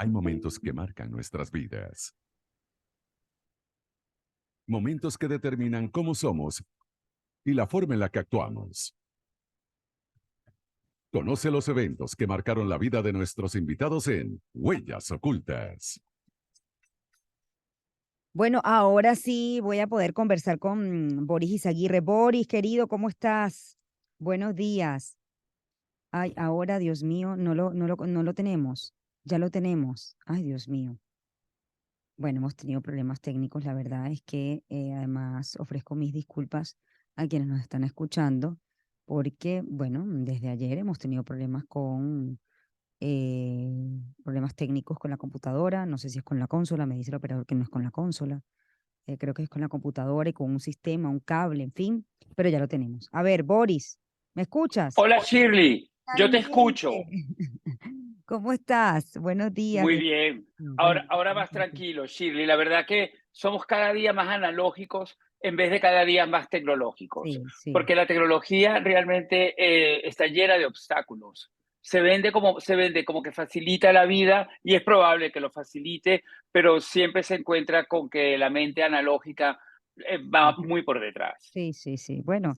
Hay momentos que marcan nuestras vidas. Momentos que determinan cómo somos y la forma en la que actuamos. Conoce los eventos que marcaron la vida de nuestros invitados en Huellas Ocultas. Bueno, ahora sí voy a poder conversar con Boris Izaguirre. Boris, querido, ¿cómo estás? Buenos días. Ay, ahora, Dios mío, no lo tenemos. Ya lo tenemos. Ay, Dios mío. Bueno, hemos tenido problemas técnicos. La verdad es que además ofrezco mis disculpas a quienes nos están escuchando, porque, bueno, desde ayer hemos tenido problemas con eh, problemas técnicos con la computadora. No sé si es con la consola, me dice el operador que no es con la consola. Creo que es con la computadora y con un sistema, un cable, en fin, pero ya lo tenemos. A ver, Boris, ¿me escuchas? Hola Shirley, yo te Finalmente. escucho. ¿Cómo estás? Buenos días. Muy bien. Bueno, Ahora más tranquilo, Shirley. La verdad que somos cada día más analógicos en vez de cada día más tecnológicos, sí, sí. porque la tecnología realmente está llena de obstáculos. Se vende como que facilita la vida y es probable que lo facilite, pero siempre se encuentra con que la mente analógica va muy por detrás. Sí, sí, sí. Bueno,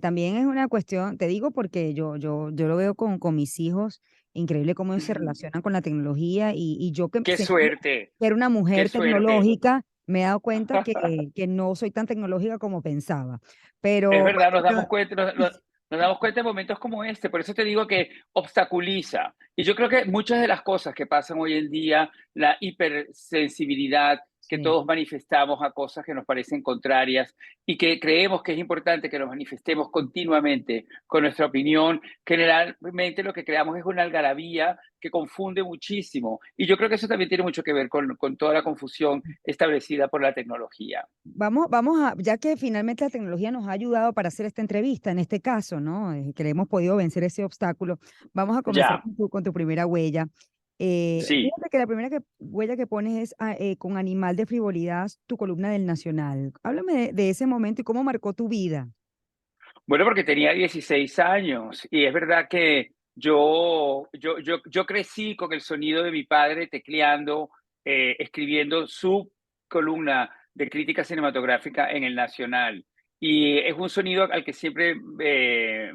también es una cuestión, te digo porque yo lo veo con mis hijos, increíble cómo ellos se Ujú. relacionan con la tecnología y yo que Qué sentía suerte, que era una qué mujer suerte. tecnológica, me he dado cuenta que no soy tan tecnológica como pensaba. Es Pero verdad, nos bueno, damos cuenta, nos damos cuenta en momentos como este, por eso te digo que obstaculiza. Y yo creo que muchas de las cosas que pasan hoy en día, la hipersensibilidad que sí. todos manifestamos a cosas que nos parecen contrarias y que creemos que es importante que nos manifestemos continuamente con nuestra opinión, generalmente lo que creamos es una algarabía que confunde muchísimo. Y yo creo que eso también tiene mucho que ver con toda la confusión establecida por la tecnología. Vamos a, ya que finalmente la tecnología nos ha ayudado para hacer esta entrevista, en este caso, ¿no? Que le hemos podido vencer ese obstáculo, vamos a comenzar Ya, con tu primera huella. sí. Fíjate que la primera huella que pones es con Animal de Frivolidad, tu columna del Nacional. Háblame de ese momento y cómo marcó tu vida. Bueno, porque tenía 16 años y es verdad que yo crecí con el sonido de mi padre tecleando, escribiendo su columna de crítica cinematográfica en el Nacional. Y es un sonido al que siempre me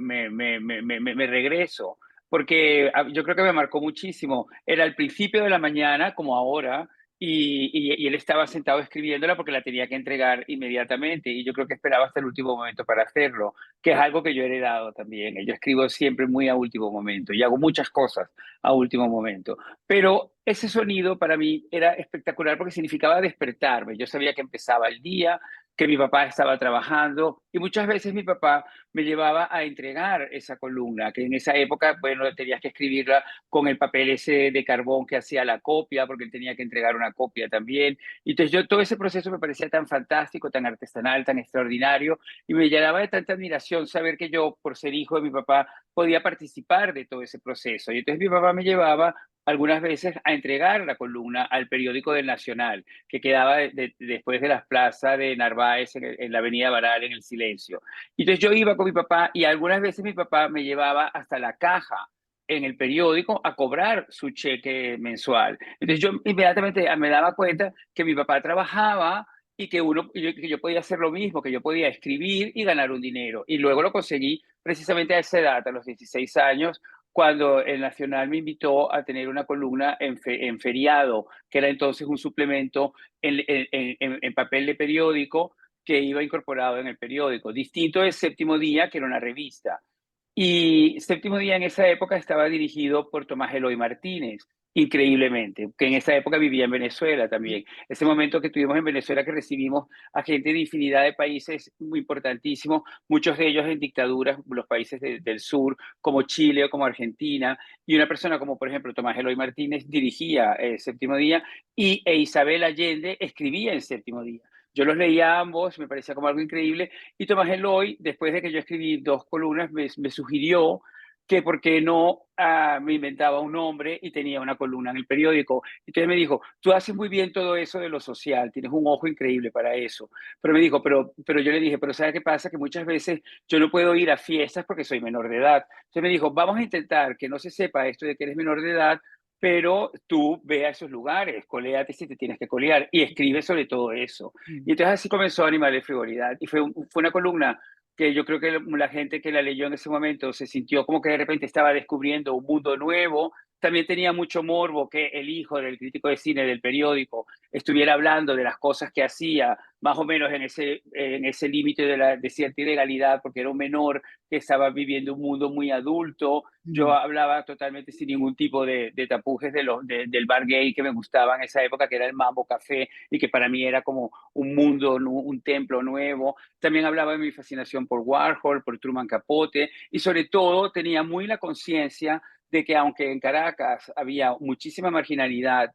regreso, porque yo creo que me marcó muchísimo. Era al principio de la mañana, como ahora, y él estaba sentado escribiéndola porque la tenía que entregar inmediatamente y yo creo que esperaba hasta el último momento para hacerlo, que es algo que yo he heredado también. Yo escribo siempre muy a último momento y hago muchas cosas a último momento. Pero ese sonido para mí era espectacular porque significaba despertarme. Yo sabía que empezaba el día, que mi papá estaba trabajando y muchas veces mi papá me llevaba a entregar esa columna, que en esa época, bueno, tenías que escribirla con el papel ese de carbón que hacía la copia, porque él tenía que entregar una copia también. Y entonces yo todo ese proceso me parecía tan fantástico, tan artesanal, tan extraordinario, y me llenaba de tanta admiración saber que yo, por ser hijo de mi papá, podía participar de todo ese proceso. Y entonces mi papá me llevaba algunas veces a entregar la columna al periódico del Nacional, que quedaba después de las plazas de Narváez en la avenida Baral, en el Silencio. Y entonces yo iba con mi papá y algunas veces mi papá me llevaba hasta la caja en el periódico a cobrar su cheque mensual. Entonces yo inmediatamente me daba cuenta que mi papá trabajaba y que yo podía hacer lo mismo, que yo podía escribir y ganar un dinero. Y luego lo conseguí precisamente a esa edad, a los 16 años, cuando el Nacional me invitó a tener una columna en feriado, que era entonces un suplemento en papel de periódico que iba incorporado en el periódico. Distinto es Séptimo Día, que era una revista. Y Séptimo Día en esa época estaba dirigido por Tomás Eloy Martínez, increíblemente, que en esa época vivía en Venezuela también. Ese momento que tuvimos en Venezuela que recibimos a gente de infinidad de países muy importantísimos, muchos de ellos en dictaduras, los países del sur, como Chile o como Argentina, y una persona como por ejemplo Tomás Eloy Martínez dirigía Séptimo Día e Isabel Allende escribía en Séptimo Día. Yo los leía a ambos, me parecía como algo increíble, y Tomás Eloy, después de que yo escribí dos columnas, me sugirió que por qué no me inventaba un nombre y tenía una columna en el periódico. Entonces me dijo, tú haces muy bien todo eso de lo social, tienes un ojo increíble para eso. Pero me dijo, pero yo le dije, pero ¿sabes qué pasa? Que muchas veces yo no puedo ir a fiestas porque soy menor de edad. Entonces me dijo, vamos a intentar que no se sepa esto de que eres menor de edad pero tú ve a esos lugares, coléate si te tienes que colear y escribe sobre todo eso. Mm. Y entonces así comenzó Animal de Frivolidad y fue una columna que yo creo que la gente que la leyó en ese momento se sintió como que de repente estaba descubriendo un mundo nuevo. También tenía mucho morbo que el hijo del crítico de cine del periódico estuviera hablando de las cosas que hacía, más o menos en ese límite de cierta ilegalidad, porque era un menor que estaba viviendo un mundo muy adulto. Yo Mm. hablaba totalmente sin ningún tipo de tapujes del bar gay que me gustaba en esa época, que era el Mambo Café, y que para mí era como un mundo, un templo nuevo. También hablaba de mi fascinación por Warhol, por Truman Capote, y sobre todo tenía muy la conciencia de que aunque en Caracas había muchísima marginalidad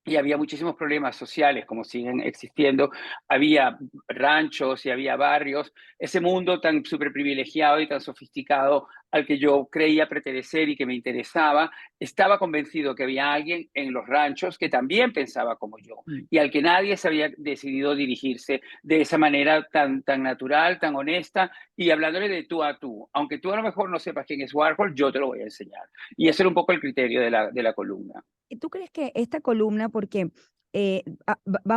y había muchísimos problemas sociales, como siguen existiendo, había ranchos y había barrios, ese mundo tan súper privilegiado y tan sofisticado al que yo creía pertenecer y que me interesaba, estaba convencido que había alguien en los ranchos que también pensaba como yo Mm. y al que nadie se había decidido dirigirse de esa manera tan natural, tan honesta y hablándole de tú a tú. Aunque tú a lo mejor no sepas quién es Warhol, yo te lo voy a enseñar. Y ese era un poco el criterio de la columna. ¿Y tú crees que esta columna, porque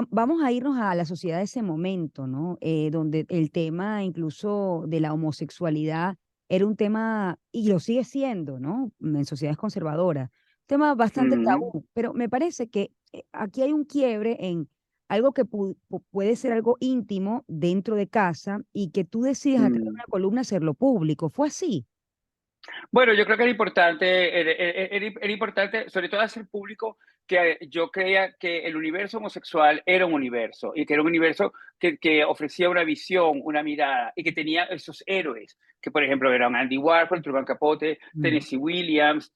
vamos a irnos a la sociedad de ese momento, ¿no? Donde el tema incluso de la homosexualidad era un tema, y lo sigue siendo, ¿no? En sociedades conservadoras, tema bastante Mm, tabú, pero me parece que aquí hay un quiebre en algo que puede ser algo íntimo dentro de casa y que tú decides a través de mm. una columna hacerlo público. ¿Fue así? Bueno, yo creo que era importante, sobre todo hacer público, que yo creía que el universo homosexual era un universo y que era un universo que ofrecía una visión, una mirada y que tenía esos héroes, que por ejemplo eran Andy Warhol, Truman Capote, Mm. Tennessee Williams,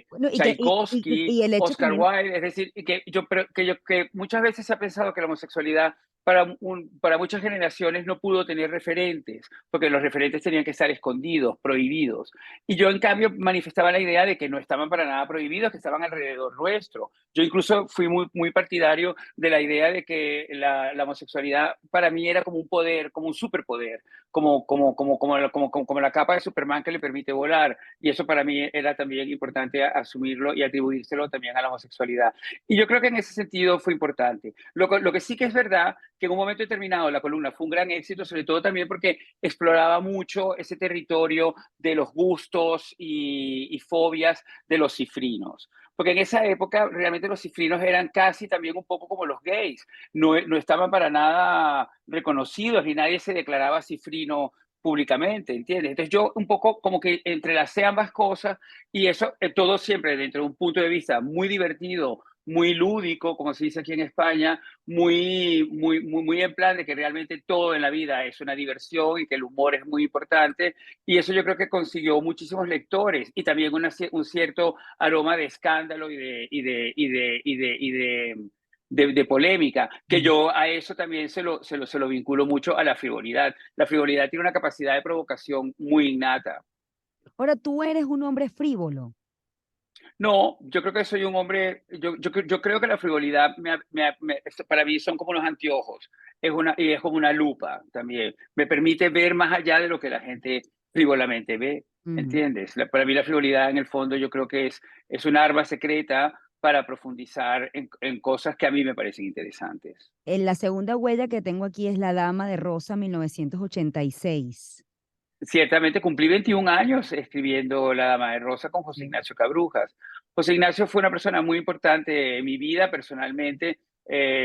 Bueno, Tchaikovsky, y el hecho Oscar también. Wilde, es decir, que muchas veces se ha pensado que la homosexualidad para muchas generaciones no pudo tener referentes, porque los referentes tenían que estar escondidos, prohibidos. Y yo, en cambio, manifestaba la idea de que no estaban para nada prohibidos, que estaban alrededor nuestro. Yo incluso fui muy partidario de la idea de que la homosexualidad para mí era como un poder, como un superpoder, como la capa de Superman que le permite volar. Y eso para mí era también importante asumirlo y atribuírselo también a la homosexualidad. Y yo creo que en ese sentido fue importante. Lo que sí que es verdad que en un momento determinado la columna fue un gran éxito, sobre todo también porque exploraba mucho ese territorio de los gustos y fobias de los cifrinos. Porque en esa época realmente los cifrinos eran casi también un poco como los gays, no estaban para nada reconocidos ni nadie se declaraba cifrino públicamente, ¿entiendes? Entonces yo un poco como que entrelacé ambas cosas y eso todo siempre dentro de un punto de vista muy divertido, muy lúdico, como se dice aquí en España, muy en plan de que realmente todo en la vida es una diversión y que el humor es muy importante. Y eso yo creo que consiguió muchísimos lectores y también un cierto aroma de escándalo de polémica, que Mm. yo a eso también se lo vinculo mucho a la frivolidad. La frivolidad tiene una capacidad de provocación muy innata. Ahora, tú eres un hombre frívolo. No, yo creo que soy un hombre, yo creo que la frivolidad para mí son como los anteojos, y es como una lupa también. Me permite ver más allá de lo que la gente frívolamente ve, Ujú. ¿entiendes? Para mí la frivolidad en el fondo yo creo que es un arma secreta para profundizar en cosas que a mí me parecen interesantes. La segunda huella que tengo aquí es La Dama de Rosa, 1986. Ciertamente cumplí 21 años escribiendo La Dama de Rosa con José Mm. Ignacio Cabrujas. José Ignacio fue una persona muy importante en mi vida personalmente.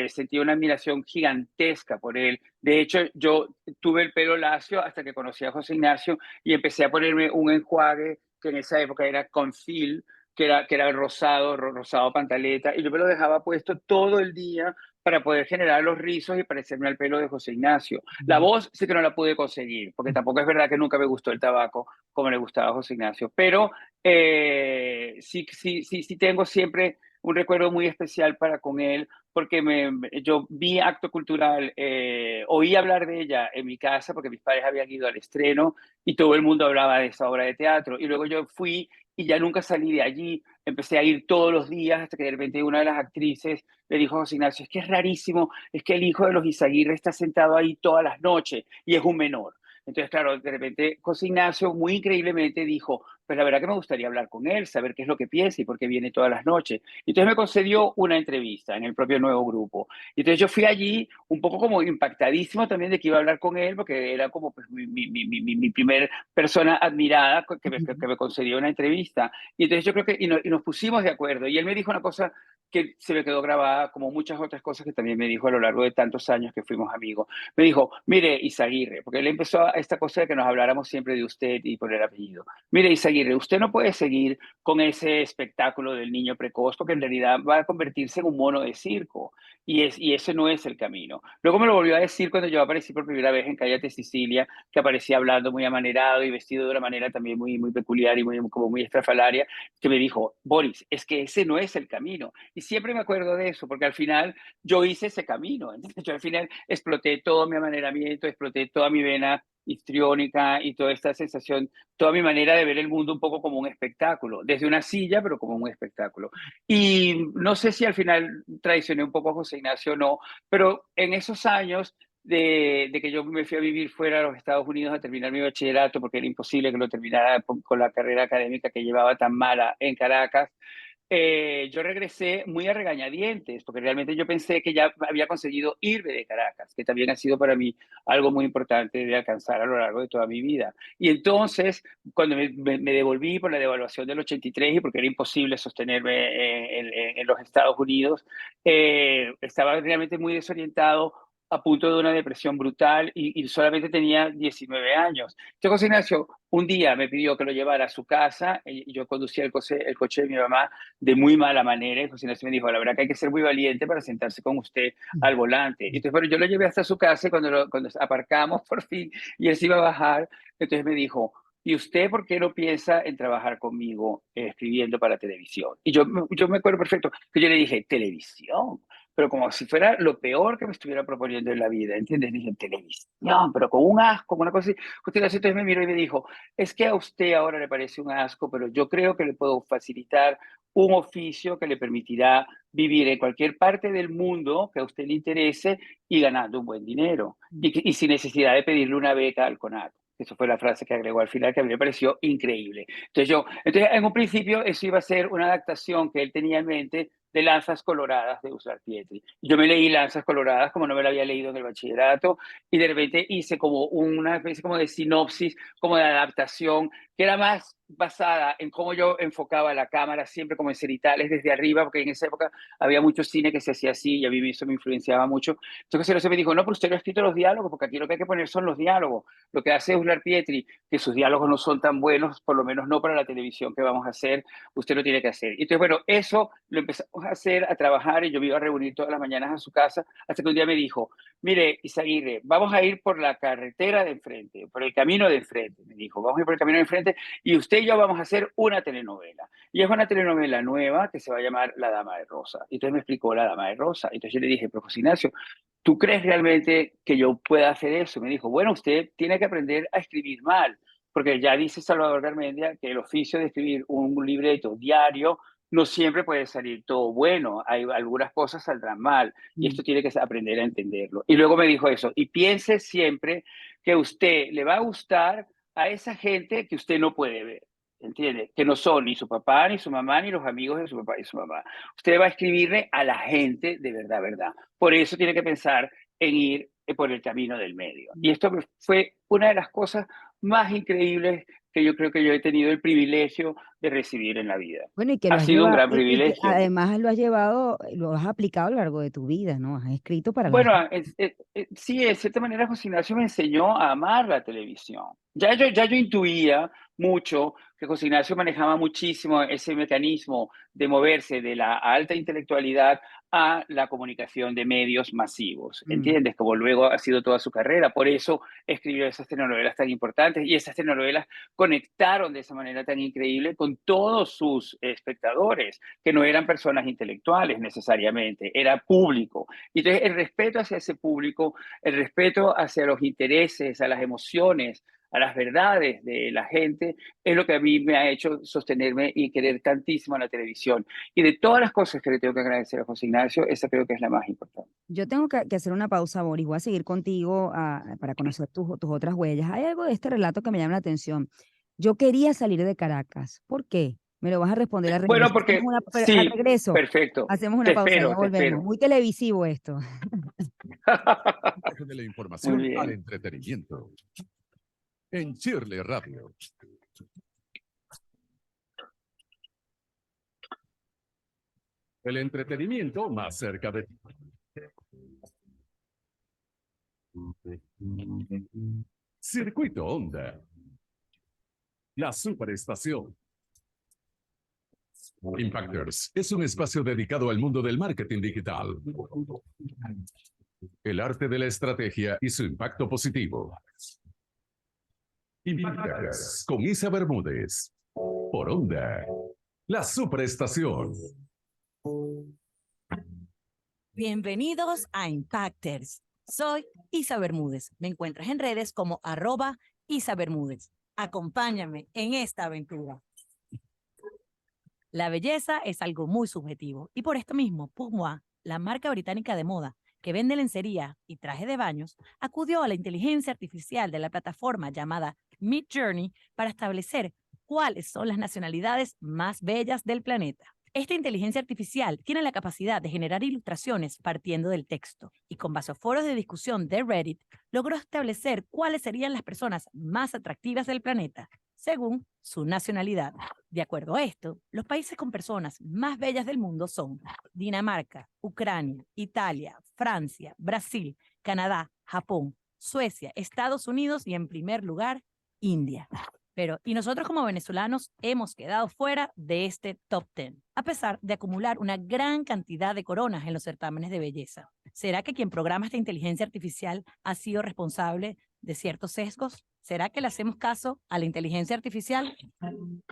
Sentí una admiración gigantesca por él. De hecho, yo tuve el pelo lacio hasta que conocí a José Ignacio y empecé a ponerme un enjuague que en esa época era Conceal, que era rosado, rosado pantaleta, y yo me lo dejaba puesto todo el día para poder generar los rizos y parecerme al pelo de José Ignacio. La Mm. voz sí que no la pude conseguir, porque tampoco es verdad que nunca me gustó el tabaco como le gustaba a José Ignacio, pero sí tengo siempre un recuerdo muy especial para con él, porque yo vi Acto Cultural, oí hablar de ella en mi casa, porque mis padres habían ido al estreno y todo el mundo hablaba de esa obra de teatro, y luego yo fui y ya nunca salí de allí, empecé a ir todos los días hasta que de repente una de las actrices le dijo a José Ignacio, es que es rarísimo, es que el hijo de los Izaguirre está sentado ahí todas las noches y es un menor. Entonces, claro, de repente José Ignacio muy increíblemente dijo, pues la verdad que me gustaría hablar con él, saber qué es lo que piensa y por qué viene todas las noches. Y entonces me concedió una entrevista en el propio Nuevo Grupo. Y entonces yo fui allí un poco como impactadísimo también de que iba a hablar con él, porque era como pues, mi primer persona admirada que me concedió una entrevista. Y entonces yo creo que, y nos pusimos de acuerdo. Y él me dijo una cosa que se me quedó grabada, como muchas otras cosas que también me dijo a lo largo de tantos años que fuimos amigos. Me dijo, mire, Izaguirre, porque él empezó a esta cosa de que nos habláramos siempre de usted y por el apellido. Mire, Izaguirre, usted no puede seguir con ese espectáculo del niño precoz, porque en realidad va a convertirse en un mono de circo, y ese no es el camino. Luego me lo volvió a decir cuando yo aparecí por primera vez en Cállate Sicilia, que aparecía hablando muy amanerado y vestido de una manera también muy peculiar y como muy estrafalaria, que me dijo, Boris, es que ese no es el camino. Y siempre me acuerdo de eso, porque al final yo hice ese camino. Entonces, yo al final exploté todo mi amaneramiento, exploté toda mi vena histriónica y toda esta sensación, toda mi manera de ver el mundo un poco como un espectáculo, desde una silla, pero como un espectáculo. Y no sé si al final traicioné un poco a José Ignacio o no, pero en esos años de que yo me fui a vivir fuera a los Estados Unidos a terminar mi bachillerato, porque era imposible que lo terminara con la carrera académica que llevaba tan mala en Caracas, yo regresé muy a regañadientes, porque realmente yo pensé que ya había conseguido irme de Caracas, que también ha sido para mí algo muy importante de alcanzar a lo largo de toda mi vida. Y entonces, cuando me devolví por la devaluación del 83 y porque era imposible sostenerme en los Estados Unidos, estaba realmente muy desorientado, a punto de una depresión brutal y solamente tenía 19 años. Entonces, José Ignacio un día me pidió que lo llevara a su casa y yo conducía el coche de mi mamá de muy mala manera. Y José Ignacio me dijo, la verdad que hay que ser muy valiente para sentarse con usted al volante. Y entonces, bueno, yo lo llevé hasta su casa y cuando aparcamos por fin y él se iba a bajar, entonces me dijo, ¿y usted por qué no piensa en trabajar conmigo escribiendo para televisión? Y yo me acuerdo perfecto que yo le dije, ¿televisión? Pero como si fuera lo peor que me estuviera proponiendo en la vida, ¿entiendes? Dije, televisión, pero con un asco, con una cosa así. José Ignacio entonces me miró y me dijo, es que a usted ahora le parece un asco, pero yo creo que le puedo facilitar un oficio que le permitirá vivir en cualquier parte del mundo que a usted le interese y ganando un buen dinero. Y sin necesidad de pedirle una beca al CONAC. Eso fue la frase que agregó al final, que a mí me pareció increíble. Entonces, en un principio, eso iba a ser una adaptación que él tenía en mente de Lanzas Coloradas de Uslar Pietri. Yo me leí Lanzas Coloradas como no me la había leído en el bachillerato y de repente hice como una especie como de sinopsis, como de adaptación, que era más basada en cómo yo enfocaba la cámara, siempre como en cenitales desde arriba, porque en esa época había mucho cine que se hacía así y a mí eso me influenciaba mucho. Entonces se me dijo, no, pero usted no ha escrito los diálogos, porque aquí lo que hay que poner son los diálogos. Lo que hace Uslar Pietri, que sus diálogos no son tan buenos, por lo menos no para la televisión que vamos a hacer, usted lo tiene que hacer. Y entonces, bueno, eso lo empezamos a hacer, a trabajar, y yo me iba a reunir todas las mañanas a su casa, hasta que un día me dijo, mire, Izaguirre, vamos a ir por la carretera de enfrente, por el camino de enfrente, me dijo, vamos a ir por el camino de enfrente y usted y yo vamos a hacer una telenovela. Y es una telenovela nueva que se va a llamar La Dama de Rosa. Y entonces me explicó La Dama de Rosa. Entonces yo le dije, pero José Ignacio, ¿tú crees realmente que yo pueda hacer eso? Me dijo, bueno, usted tiene que aprender a escribir mal, porque ya dice Salvador Garmendia que el oficio de escribir un libreto diario no siempre puede salir todo bueno, hay algunas cosas saldrán mal y esto tiene que aprender a entenderlo. Y luego me dijo eso, y piense siempre que a usted le va a gustar a esa gente que usted no puede ver, ¿entiende? Que no son ni su papá, ni su mamá, ni los amigos de su papá y su mamá. Usted va a escribirle a la gente de verdad, verdad. Por eso tiene que pensar en ir por el camino del medio. Y esto fue una de las cosas más increíbles que yo creo que yo he tenido el privilegio de recibir en la vida. Bueno, y que lo Ha has sido un llevado, gran y que privilegio. además lo has llevado, lo has aplicado a lo largo de tu vida, ¿no? Has escrito para la Bueno, gente. sí, de cierta manera José Ignacio me enseñó a amar la televisión. Ya yo intuía mucho que José Ignacio manejaba muchísimo ese mecanismo de moverse de la alta intelectualidad a la comunicación de medios masivos, Mm. ¿entiendes? Como luego ha sido toda su carrera. Por eso escribió esas telenovelas tan importantes y esas telenovelas conectaron de esa manera tan increíble con todos sus espectadores, que no eran personas intelectuales necesariamente, era público. Y entonces el respeto hacia ese público, el respeto hacia los intereses, a las emociones, a las verdades de la gente, es lo que a mí me ha hecho sostenerme y querer tantísimo a la televisión. Y de todas las cosas que le tengo que agradecer a José Ignacio, esa creo que es la más importante. Yo tengo que hacer una pausa, Boris. Voy a seguir contigo para conocer tus otras huellas. Hay algo de este relato que me llama la atención. Yo quería salir de Caracas. ¿Por qué? Me lo vas a responder al Bueno, regreso. porque Al sí, regreso, perfecto. hacemos Te una pausa, ya espero, te volvemos. espero. Muy televisivo esto. De la Muy información al bien. entretenimiento. En Shirley Radio. El entretenimiento más cerca de ti. Circuito Onda. La Superestación. Impactors es un espacio dedicado al mundo del marketing digital. El arte de la estrategia y su impacto positivo. Impactors con Isa Bermúdez. Por Onda. La Superestación. Bienvenidos a Impacters. Soy Isa Bermúdez. Me encuentras en redes como @Isa Bermúdez. Acompáñame en esta aventura. La belleza es algo muy subjetivo y por esto mismo, Pour Moi, la marca británica de moda que vende lencería y traje de baños, acudió a la inteligencia artificial de la plataforma llamada Midjourney para establecer cuáles son las nacionalidades más bellas del planeta. Esta inteligencia artificial tiene la capacidad de generar ilustraciones partiendo del texto y con base a foros de discusión de Reddit, logró establecer cuáles serían las personas más atractivas del planeta, según su nacionalidad. De acuerdo a esto, los países con personas más bellas del mundo son Dinamarca, Ucrania, Italia, Francia, Brasil, Canadá, Japón, Suecia, Estados Unidos y en primer lugar, India. Y nosotros como venezolanos hemos quedado fuera de este top 10, a pesar de acumular una gran cantidad de coronas en los certámenes de belleza. ¿Será que quien programa esta inteligencia artificial ha sido responsable de ciertos sesgos? ¿Será que le hacemos caso a la inteligencia artificial?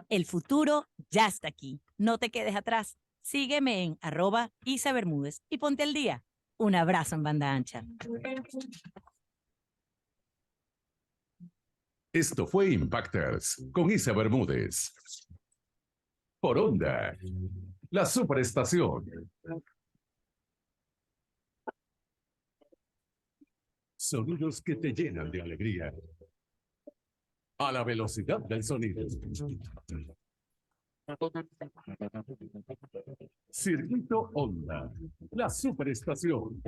El futuro ya está aquí. No te quedes atrás. Sígueme en @Isa Bermúdez y ponte al día. Un abrazo en banda ancha. Esto fue Impactors con Isa Bermúdez. Por Onda. La Superestación. Sonidos que te llenan de alegría. A la velocidad del sonido. Circuito Onda. La Superestación.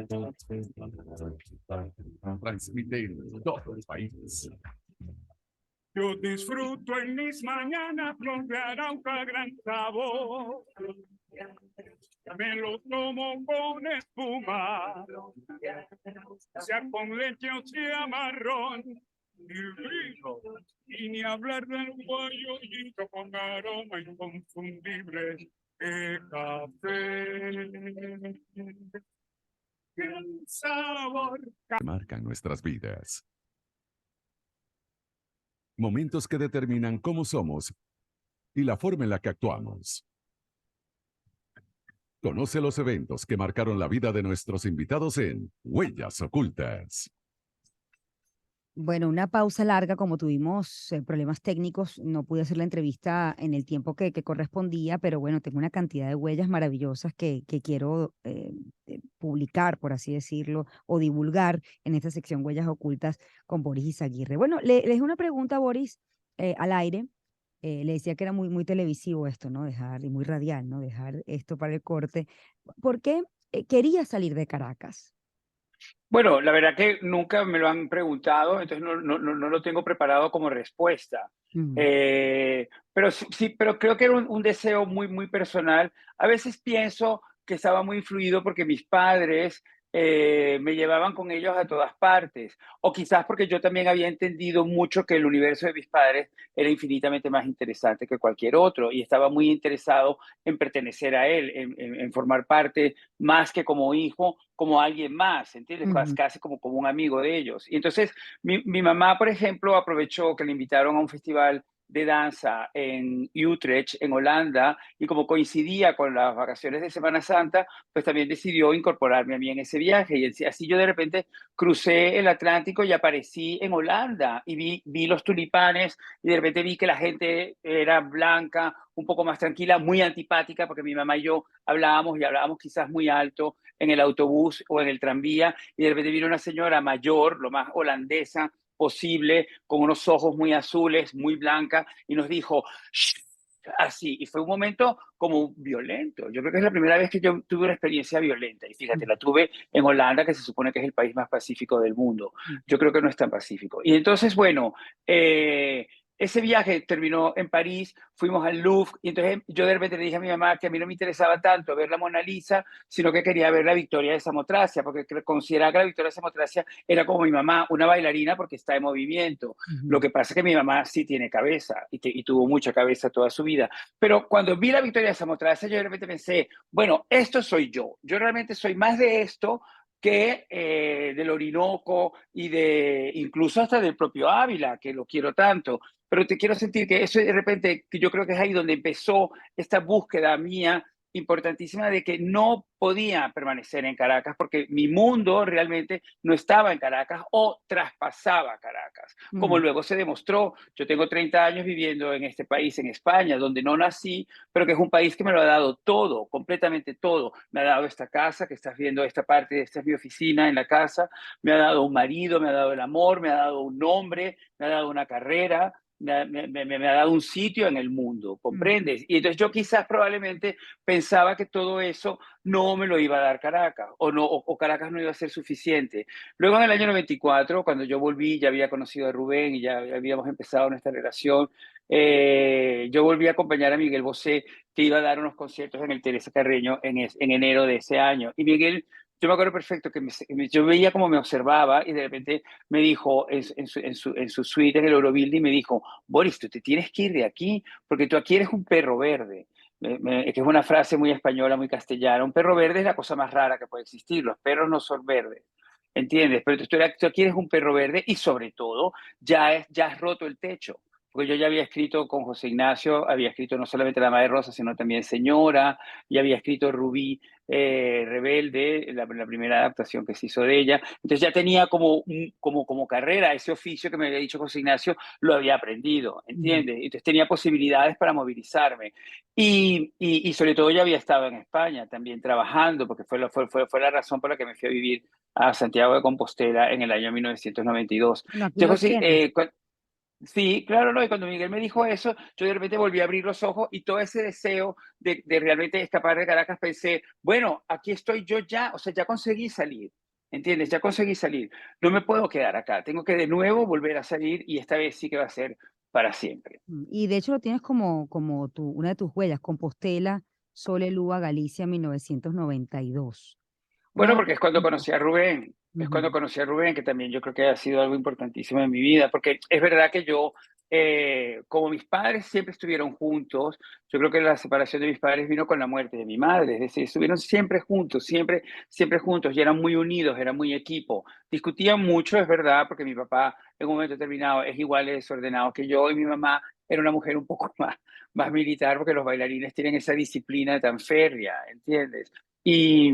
Transmite en todo el país. Yo disfruto en mis mañanas los de Arauca gran sabor. Me lo tomo con espuma, sea con leche o sea marrón. Y ni hablar del guayollito con aroma inconfundible de café. El sabor. Marcan nuestras vidas. Momentos que determinan cómo somos y la forma en la que actuamos. Conoce los eventos que marcaron la vida de nuestros invitados en Huellas Ocultas. Bueno, una pausa larga, como tuvimos problemas técnicos, no pude hacer la entrevista en el tiempo que correspondía, pero bueno, tengo una cantidad de huellas maravillosas que quiero publicar, por así decirlo, o divulgar en esta sección Huellas Ocultas con Boris Izaguirre. Bueno, le dejé una pregunta a Boris al aire. Le decía que era muy televisivo esto, ¿no? Y muy radial, ¿no? Dejar esto para el corte. ¿Por qué quería salir de Caracas? Bueno, la verdad que nunca me lo han preguntado, entonces no lo tengo preparado como respuesta. Ujú. Pero sí, pero creo que era un deseo muy personal. A veces pienso que estaba muy influido porque mis padres me llevaban con ellos a todas partes, o quizás porque yo también había entendido mucho que el universo de mis padres era infinitamente más interesante que cualquier otro y estaba muy interesado en pertenecer a él, en formar parte más que como hijo, como alguien más, ¿entiendes? Ujú. Casi como un amigo de ellos. Y entonces mi mamá, por ejemplo, aprovechó que le invitaron a un festival de danza en Utrecht, en Holanda, y como coincidía con las vacaciones de Semana Santa, pues también decidió incorporarme a mí en ese viaje. Y así yo de repente crucé el Atlántico y aparecí en Holanda y vi los tulipanes y de repente vi que la gente era blanca, un poco más tranquila, muy antipática, porque mi mamá y yo hablábamos quizás muy alto en el autobús o en el tranvía, y de repente vino una señora mayor, lo más holandesa, posible, con unos ojos muy azules, muy blanca, y nos dijo, "Shh", así, y fue un momento como violento. Yo creo que es la primera vez que yo tuve una experiencia violenta, y fíjate, la tuve en Holanda, que se supone que es el país más pacífico del mundo. Yo creo que no es tan pacífico. Y entonces, bueno, ese viaje terminó en París, fuimos al Louvre, y entonces yo de repente le dije a mi mamá que a mí no me interesaba tanto ver la Mona Lisa, sino que quería ver la Victoria de Samotracia, porque consideraba que la Victoria de Samotracia era como mi mamá, una bailarina porque está en movimiento. Lo que pasa es que mi mamá sí tiene cabeza, y tuvo mucha cabeza toda su vida. Pero cuando vi la Victoria de Samotracia, yo de repente pensé, bueno, esto soy yo. Yo realmente soy más de esto que del Orinoco y de incluso hasta del propio Ávila, que lo quiero tanto. Pero te quiero sentir que eso de repente, que yo creo que es ahí donde empezó esta búsqueda mía importantísima de que no podía permanecer en Caracas porque mi mundo realmente no estaba en Caracas o traspasaba Caracas, como luego se demostró. Yo tengo 30 años viviendo en este país, en España, donde no nací, pero que es un país que me lo ha dado todo, completamente todo. Me ha dado esta casa que estás viendo, esta parte, esta es mi oficina en la casa, me ha dado un marido, me ha dado el amor, me ha dado un nombre, me ha dado una carrera, me ha dado un sitio en el mundo, ¿comprendes? Y entonces yo quizás probablemente pensaba que todo eso no me lo iba a dar Caracas, o, no, o Caracas no iba a ser suficiente. Luego en el año 94, cuando yo volví, ya había conocido a Rubén y ya habíamos empezado nuestra relación, yo volví a acompañar a Miguel Bosé, que iba a dar unos conciertos en el Teresa Carreño en enero de ese año. Y Miguel, yo me acuerdo perfecto que yo veía cómo me observaba y de repente me dijo en su suite en el Eurobuilding, me dijo, Boris, tú te tienes que ir de aquí porque tú aquí eres un perro verde. Que es una frase muy española, muy castellana. Un perro verde es la cosa más rara que puede existir. Los perros no son verdes, ¿entiendes? Pero tú aquí eres un perro verde y sobre todo ya has roto el techo. Porque yo ya había escrito con José Ignacio, había escrito no solamente La Madre Rosa, sino también Señora, y había escrito Rubí Rebelde, la primera adaptación que se hizo de ella. Entonces ya tenía como carrera ese oficio que me había dicho José Ignacio, lo había aprendido, ¿entiendes? Entonces tenía posibilidades para movilizarme. Y sobre todo ya había estado en España también trabajando, porque fue la razón por la que me fui a vivir a Santiago de Compostela en el año 1992. Bueno, aquí lo Entonces, tienes. sí, claro, no, y cuando Miguel me dijo eso, yo de repente volví a abrir los ojos y todo ese deseo de realmente escapar de Caracas, pensé, bueno, aquí estoy yo ya, o sea, ya conseguí salir, ¿entiendes? Ya conseguí salir. No me puedo quedar acá, tengo que de nuevo volver a salir y esta vez sí que va a ser para siempre. Y de hecho lo tienes como una de tus huellas, Compostela, Solelúa, Galicia, 1992. Bueno, Wow. porque es cuando conocí a Rubén, es cuando Ujú. conocí a Rubén, que también yo creo que ha sido algo importantísimo en mi vida, porque es verdad que yo, como mis padres siempre estuvieron juntos, yo creo que la separación de mis padres vino con la muerte de mi madre, es decir, estuvieron siempre juntos, siempre juntos, y eran muy unidos, eran muy equipo. Discutían mucho, es verdad, porque mi papá en un momento determinado es igual de desordenado que yo, y mi mamá era una mujer un poco más militar, porque los bailarines tienen esa disciplina tan férrea, ¿entiendes? Y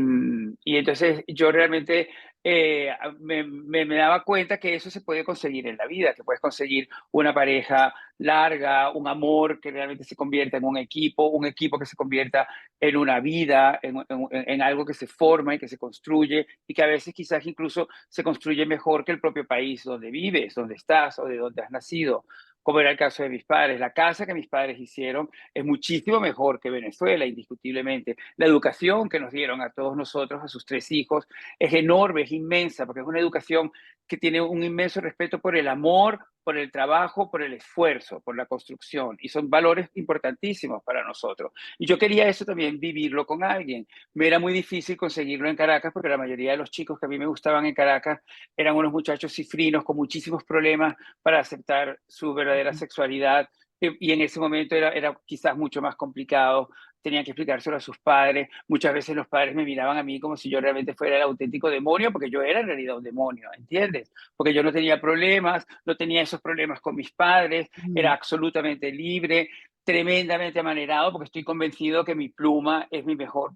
entonces yo realmente me daba cuenta que eso se puede conseguir en la vida, que puedes conseguir una pareja larga, un amor que realmente se convierta en un equipo que se convierta en una vida, en algo que se forma y que se construye y que a veces quizás incluso se construye mejor que el propio país donde vives, donde estás o de donde has nacido, como era el caso de mis padres. La casa que mis padres hicieron es muchísimo mejor que Venezuela, indiscutiblemente. La educación que nos dieron a todos nosotros, a sus 3 hijos, es enorme, es inmensa, porque es una educación que tiene un inmenso respeto por el amor, por el trabajo, por el esfuerzo, por la construcción, y son valores importantísimos para nosotros. Y yo quería eso también, vivirlo con alguien. Me era muy difícil conseguirlo en Caracas, porque la mayoría de los chicos que a mí me gustaban en Caracas eran unos muchachos cifrinos con muchísimos problemas para aceptar su verdadera sexualidad, y en ese momento era quizás mucho más complicado, tenían que explicárselo a sus padres, muchas veces los padres me miraban a mí como si yo realmente fuera el auténtico demonio, porque yo era en realidad un demonio, ¿entiendes? Porque yo no tenía problemas, no tenía esos problemas con mis padres, era absolutamente libre, tremendamente amanerado, porque estoy convencido que mi pluma es mi mejor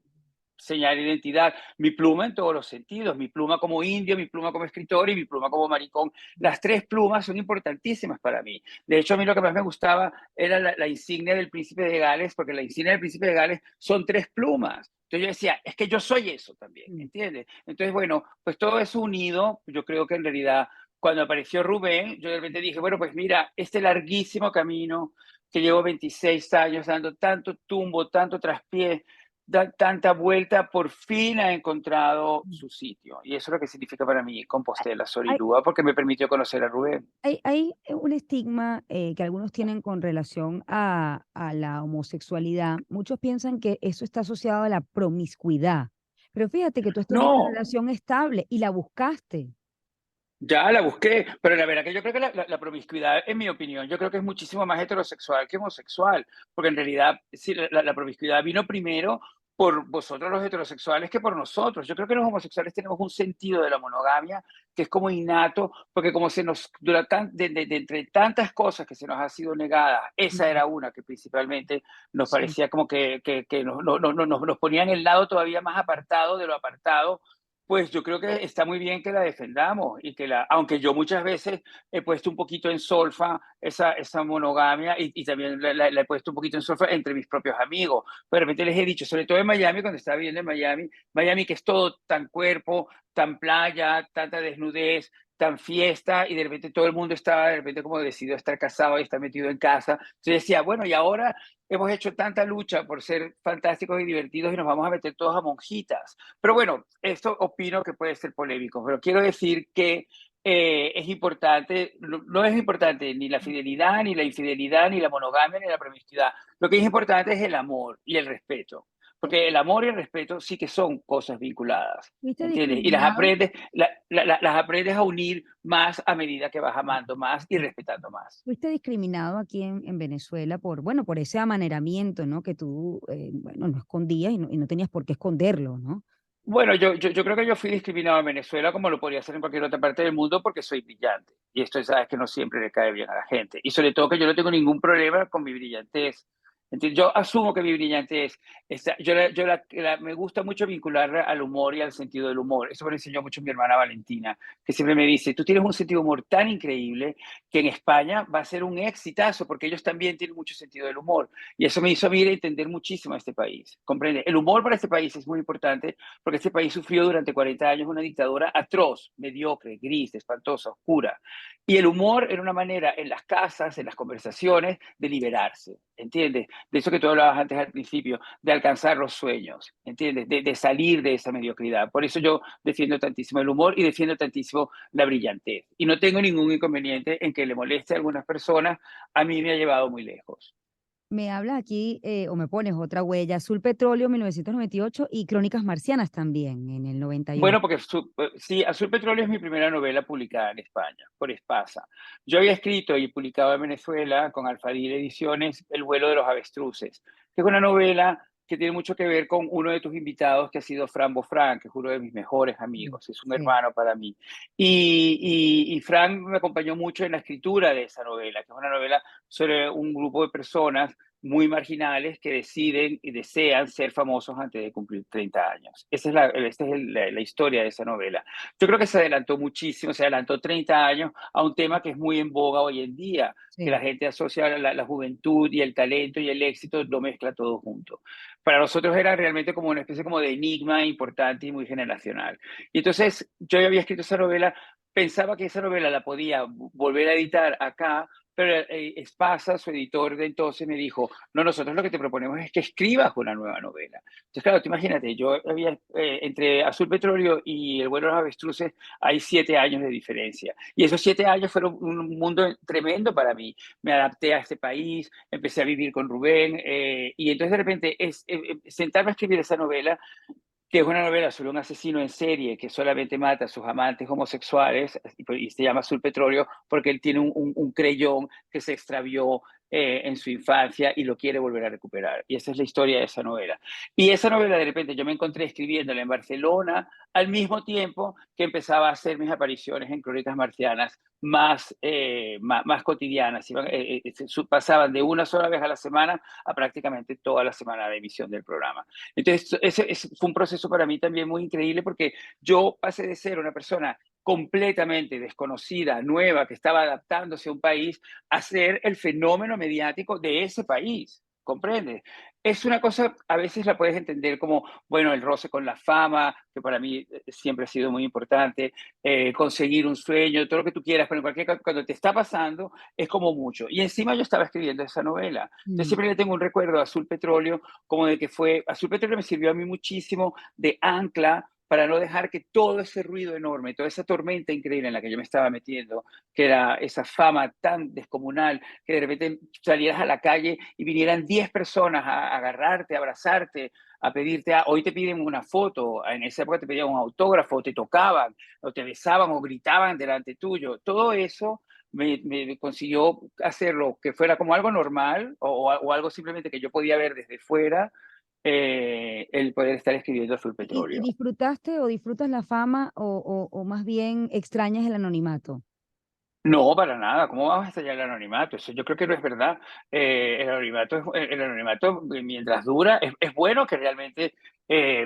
señal de identidad, mi pluma en todos los sentidos, mi pluma como indio, mi pluma como escritor y mi pluma como maricón. Las 3 plumas son importantísimas para mí. De hecho, a mí lo que más me gustaba era la insignia del príncipe de Gales, porque la insignia del príncipe de Gales son 3 plumas. Entonces yo decía, es que yo soy eso también, ¿entiendes? Entonces, bueno, pues todo eso unido, yo creo que en realidad cuando apareció Rubén, yo de repente dije, bueno, pues mira, este larguísimo camino que llevo 26 años dando tanto tumbo, tanto traspié, tanta vuelta, por fin ha encontrado su sitio. Y eso es lo que significa para mí Compostela, Hay, Sorilúa, porque me permitió conocer a Rubén. hay un estigma que algunos tienen con relación a la homosexualidad. Muchos piensan que eso está asociado a la promiscuidad. Pero fíjate que tú has tenido una No, relación estable y la buscaste. ya la busqué, pero la verdad que yo creo que la promiscuidad, en mi opinión, yo creo que es muchísimo más heterosexual que homosexual, porque en realidad sí, la promiscuidad vino primero por vosotros los heterosexuales que por nosotros. Yo creo que los homosexuales tenemos un sentido de la monogamia que es como innato, porque como se nos, de entre tantas cosas que se nos ha sido negada, esa Ujú. era una que principalmente nos Sí. parecía como que nos ponía en el lado todavía más apartado de lo apartado. Pues yo creo que está muy bien que la defendamos y que aunque yo muchas veces he puesto un poquito en solfa esa monogamia y también la he puesto un poquito en solfa entre mis propios amigos. Pero de repente les he dicho, sobre todo en Miami, cuando estaba viviendo en Miami que es todo tan cuerpo, tan playa, tanta desnudez, tan fiesta, y de repente todo el mundo estaba de repente como decidido a estar casado y estar metido en casa. Entonces decía, bueno, y ahora hemos hecho tanta lucha por ser fantásticos y divertidos y nos vamos a meter todos a monjitas. Pero bueno, esto opino que puede ser polémico, pero quiero decir que es importante, no es importante ni la fidelidad, ni la infidelidad, ni la monogamia, ni la promiscuidad. Lo que es importante es el amor y el respeto, porque el amor y el respeto sí que son cosas vinculadas, ¿Fuiste ¿entiendes? Y las discriminado? aprendes, las aprendes a unir más a medida que vas amando más y respetando más. Fuiste discriminado aquí en Venezuela por, bueno, por ese amaneramiento, ¿no? Que tú, bueno, no escondías y no tenías por qué esconderlo, ¿no? Bueno, yo creo que yo fui discriminado en Venezuela como lo podría ser en cualquier otra parte del mundo porque soy brillante. Y esto sabes que no siempre le cae bien a la gente. Y sobre todo que yo no tengo ningún problema con mi brillantez. Entonces, yo asumo que mi brillantez, me gusta mucho vincularla al humor y al sentido del humor. Eso me lo enseñó mucho mi hermana Valentina, que siempre me dice, tú tienes un sentido de humor tan increíble que en España va a ser un exitazo porque ellos también tienen mucho sentido del humor. Y eso me hizo a mí entender muchísimo a este país. ¿Comprende? El humor para este país es muy importante porque este país sufrió durante 40 años una dictadura atroz, mediocre, gris, espantosa, oscura. Y el humor era una manera en las casas, en las conversaciones, de liberarse, ¿entiendes? De eso que tú hablabas antes al principio, de alcanzar los sueños, ¿entiendes? De salir de esa mediocridad. Por eso yo defiendo tantísimo el humor y defiendo tantísimo la brillantez. Y no tengo ningún inconveniente en que le moleste a algunas personas, a mí me ha llevado muy lejos. Me hablas aquí, o me pones otra huella, Azul Petróleo 1998 y Crónicas Marcianas también en el 98. Bueno, porque sí, Azul Petróleo es mi primera novela publicada en España, por Espasa. Yo había escrito y publicado en Venezuela con Alfadil Ediciones El vuelo de los avestruces, que es una novela que tiene mucho que ver con uno de tus invitados, que ha sido Fran Bofran, que es uno de mis mejores Sí, amigos, es un sí. hermano para mí. Y Fran me acompañó mucho en la escritura de esa novela, que es una novela sobre un grupo de personas muy marginales que deciden y desean ser famosos antes de cumplir 30 años. Esa es la historia de esa novela. Yo creo que se adelantó muchísimo, se adelantó 30 años a un tema que es muy en boga hoy en día, que Sí. la gente asocia la juventud y el talento y el éxito, lo mezcla todo junto. Para nosotros era realmente como una especie como de enigma importante y muy generacional. Y entonces yo había escrito esa novela, pensaba que esa novela la podía volver a editar acá, pero Espasa, su editor de entonces, me dijo, no, nosotros lo que te proponemos es que escribas una nueva novela. Entonces, claro, tú imagínate, yo había, entre Azul Petróleo y El vuelo de los avestruces hay 7 años de diferencia. Y esos 7 años fueron un mundo tremendo para mí. Me adapté a este país, empecé a vivir con Rubén, y entonces de repente sentarme a escribir esa novela que es una novela sobre un asesino en serie que solamente mata a sus amantes homosexuales y se llama Azul Petróleo porque él tiene un creyón que se extravió en su infancia y lo quiere volver a recuperar. Y esa es la historia de esa novela. Y esa novela de repente yo me encontré escribiéndola en Barcelona al mismo tiempo que empezaba a hacer mis apariciones en Crónicas Marcianas más cotidianas. Pasaban de una sola vez a la semana a prácticamente toda la semana de emisión del programa. Entonces, ese fue un proceso para mí también muy increíble porque yo pasé de ser una persona completamente desconocida, nueva, que estaba adaptándose a un país, a ser el fenómeno mediático de ese país. ¿Comprende? es una cosa, a veces la puedes entender como, bueno, el roce con la fama, que para mí siempre ha sido muy importante, conseguir un sueño, todo lo que tú quieras, pero en cualquier caso, cuando te está pasando, es como mucho. Y encima yo estaba escribiendo esa novela. Entonces Mm. siempre le tengo un recuerdo a Azul Petróleo, como de que fue, Azul Petróleo me sirvió a mí muchísimo de ancla para no dejar que todo ese ruido enorme, toda esa tormenta increíble en la que yo me estaba metiendo, que era esa fama tan descomunal, que de repente salieras a la calle y vinieran 10 personas a agarrarte, a abrazarte, a pedirte, hoy te piden una foto, en esa época te pedían un autógrafo, te tocaban, o te besaban o gritaban delante tuyo. Todo eso me consiguió hacerlo que fuera como algo normal o algo simplemente que yo podía ver desde fuera, el poder estar escribiendo Azul ¿Y Petróleo. disfrutaste o disfrutas la fama o más bien extrañas el anonimato? No, para nada. ¿Cómo vamos a estallar el anonimato? Eso yo creo que no es verdad. El anonimato, el anonimato, mientras dura, es bueno que realmente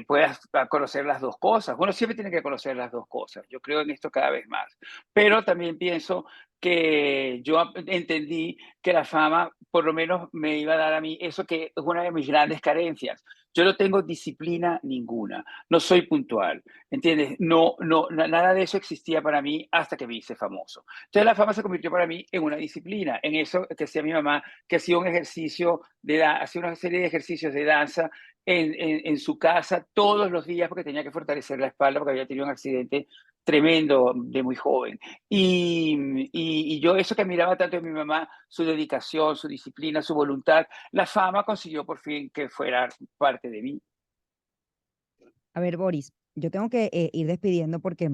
puedas conocer las dos cosas. Uno siempre tiene que conocer las dos cosas. Yo creo en esto cada vez más. Pero también pienso que yo entendí que la fama por lo menos me iba a dar a mí eso que es una de mis grandes carencias. Yo no tengo disciplina ninguna. No soy puntual. ¿Entiendes? No, no, nada de eso existía para mí hasta que me hice famoso. Entonces la fama se convirtió para mí en una disciplina, en eso que hacía mi mamá, que hacía un ejercicio, hacía una serie de ejercicios de danza en su casa todos los días porque tenía que fortalecer la espalda porque había tenido un accidente tremendo de muy joven. Y yo eso que admiraba tanto de mi mamá, su dedicación, su disciplina, su voluntad, la fama consiguió por fin que fuera parte de mí. A ver, Boris, yo tengo que ir despidiendo porque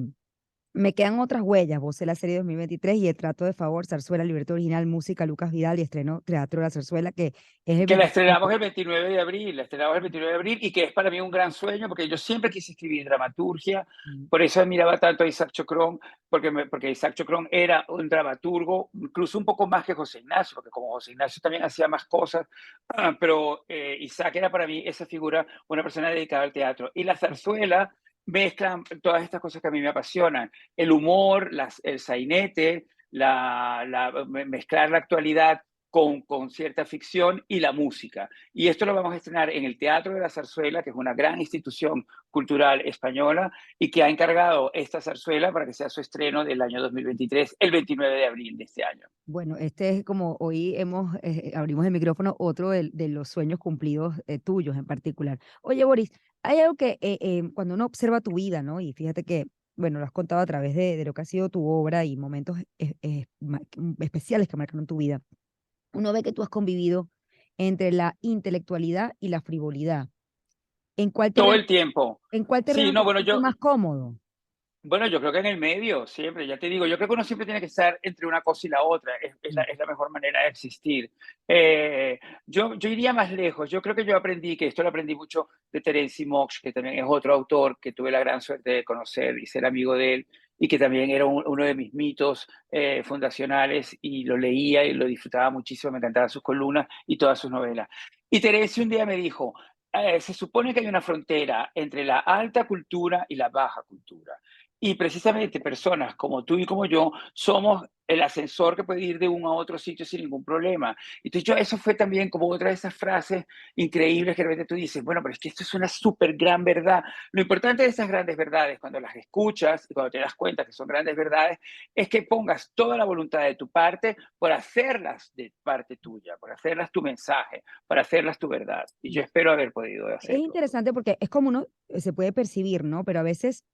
me quedan otras huellas. Vos la serie 2023 y el trato de favor, zarzuela, libreto original, música, Lucas Vidal y estreno Teatro de la Zarzuela, que es el Que la 25. estrenamos el 29 de abril, la estrenamos el 29 de abril y que es para mí un gran sueño porque yo siempre quise escribir dramaturgia, Mm. por eso admiraba tanto a Isaac Chocrón, porque Isaac Chocrón era un dramaturgo, incluso un poco más que José Ignacio, porque como José Ignacio también hacía más cosas, pero Isaac era para mí esa figura, una persona dedicada al teatro. Y la zarzuela mezcla todas estas cosas que a mí me apasionan, el humor, el sainete, mezclar la actualidad con cierta ficción y la música. Y esto lo vamos a estrenar en el Teatro de la Zarzuela, que es una gran institución cultural española y que ha encargado esta zarzuela para que sea su estreno del año 2023, el 29 de abril de este año. Bueno, este es como hoy abrimos el micrófono, otro de los sueños cumplidos tuyos en particular. Oye, Boris, hay algo que cuando uno observa tu vida, ¿no? Y fíjate que, bueno, lo has contado a través de lo que ha sido tu obra y momentos especiales que marcaron tu vida. Uno ve que tú has convivido entre la intelectualidad y la frivolidad. ¿En cuál Todo terreno, el tiempo. en cuál Sí, terreno no, te bueno, sientes más cómodo? yo creo que en el medio, siempre, ya te digo, yo creo que uno siempre tiene que estar entre una cosa y la otra, Mm. es la mejor manera de existir. Yo iría más lejos, yo creo que yo aprendí, que esto lo aprendí mucho de Terence Mox, que también es otro autor que tuve la gran suerte de conocer y ser amigo de él, y que también era uno de mis mitos fundacionales, y lo leía y lo disfrutaba muchísimo, me encantaban sus columnas y todas sus novelas. Y Terence un día me dijo, se supone que hay una frontera entre la alta cultura y la baja cultura. Y precisamente personas como tú y como yo somos el ascensor que puede ir de uno a otro sitio sin ningún problema. Entonces eso fue también como otra de esas frases increíbles que de repente tú dices, bueno, pero es que esto es una súper gran verdad. Lo importante de esas grandes verdades, cuando las escuchas y cuando te das cuenta que son grandes verdades, es que pongas toda la voluntad de tu parte por hacerlas de parte tuya, por hacerlas tu mensaje, para hacerlas tu verdad. Y yo espero haber podido Es hacerlo. interesante porque es como uno se puede percibir, ¿no? Pero a veces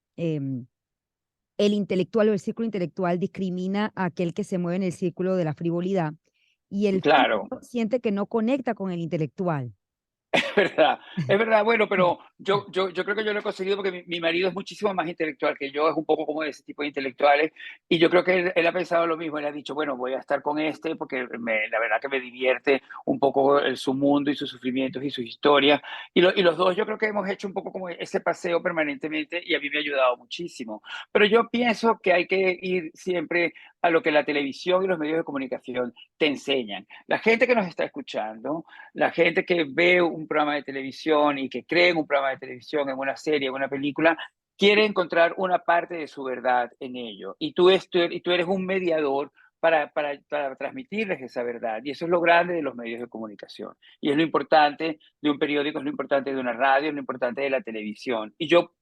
el intelectual o el círculo intelectual discrimina a aquel que se mueve en el círculo de la frivolidad y el Claro. frívolo siente que no conecta con el intelectual. Es verdad, bueno, pero yo creo que yo lo he conseguido porque mi marido es muchísimo más intelectual que yo, es un poco como de ese tipo de intelectuales, y yo creo que él ha pensado lo mismo, él ha dicho, bueno, voy a estar con este porque la verdad que me divierte un poco su mundo y sus sufrimientos y sus historias, y los dos yo creo que hemos hecho un poco como ese paseo permanentemente y a mí me ha ayudado muchísimo, pero yo pienso que hay que ir siempre a lo que la televisión y los medios de comunicación te enseñan. La gente que nos está escuchando, la gente que ve un programa de televisión y que cree en un programa de televisión, en una serie, en una película, quiere encontrar una parte de su verdad en ello. Y tú eres un mediador para transmitirles esa verdad. Y eso es lo grande de los medios de comunicación. Y es lo importante de un periódico, es lo importante de una radio, es lo importante de la televisión. Yo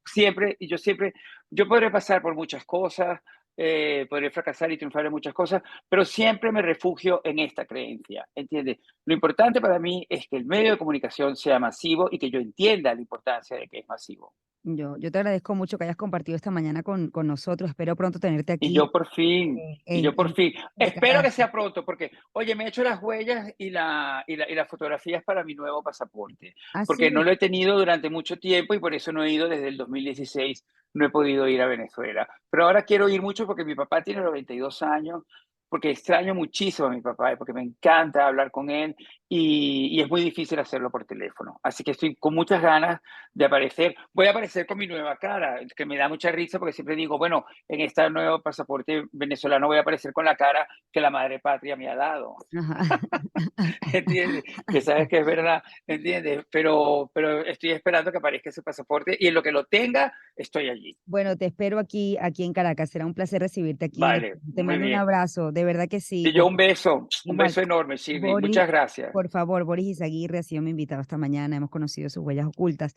podré pasar por muchas cosas, podré fracasar y triunfar en muchas cosas, pero siempre me refugio en esta creencia, ¿entiendes? Lo importante para mí es que el medio de comunicación sea masivo y que yo entienda la importancia de que es masivo. Yo te agradezco mucho que hayas compartido esta mañana con nosotros. Espero pronto tenerte Y aquí yo por fin, en espero que Caracas. sea pronto, porque, oye, me he hecho las huellas y las fotografías para mi nuevo pasaporte, Ah, porque no sí. lo he tenido durante mucho tiempo y por eso no he ido desde el 2016, no he podido ir a Venezuela. Pero ahora quiero ir mucho porque mi papá tiene 92 años, porque extraño muchísimo a mi papá, y porque me encanta hablar con él y es muy difícil hacerlo por teléfono. Así que estoy con muchas ganas de aparecer. Voy a aparecer con mi nueva cara, que me da mucha risa porque siempre digo, bueno, en este nuevo pasaporte venezolano voy a aparecer con la cara que la madre patria me ha dado. Ajá. ¿Entiendes? Que sabes que es verdad, ¿entiendes? Pero estoy esperando que aparezca ese pasaporte y en lo que lo tenga, estoy allí. Bueno, te espero aquí en Caracas. Será un placer recibirte aquí. Vale, Te muy mando un bien. abrazo, de verdad que sí. Y yo un Igual, beso enorme, Shirley. Boris, Muchas gracias. por favor, Boris Izaguirre ha sido mi invitado esta mañana. Hemos conocido sus huellas ocultas.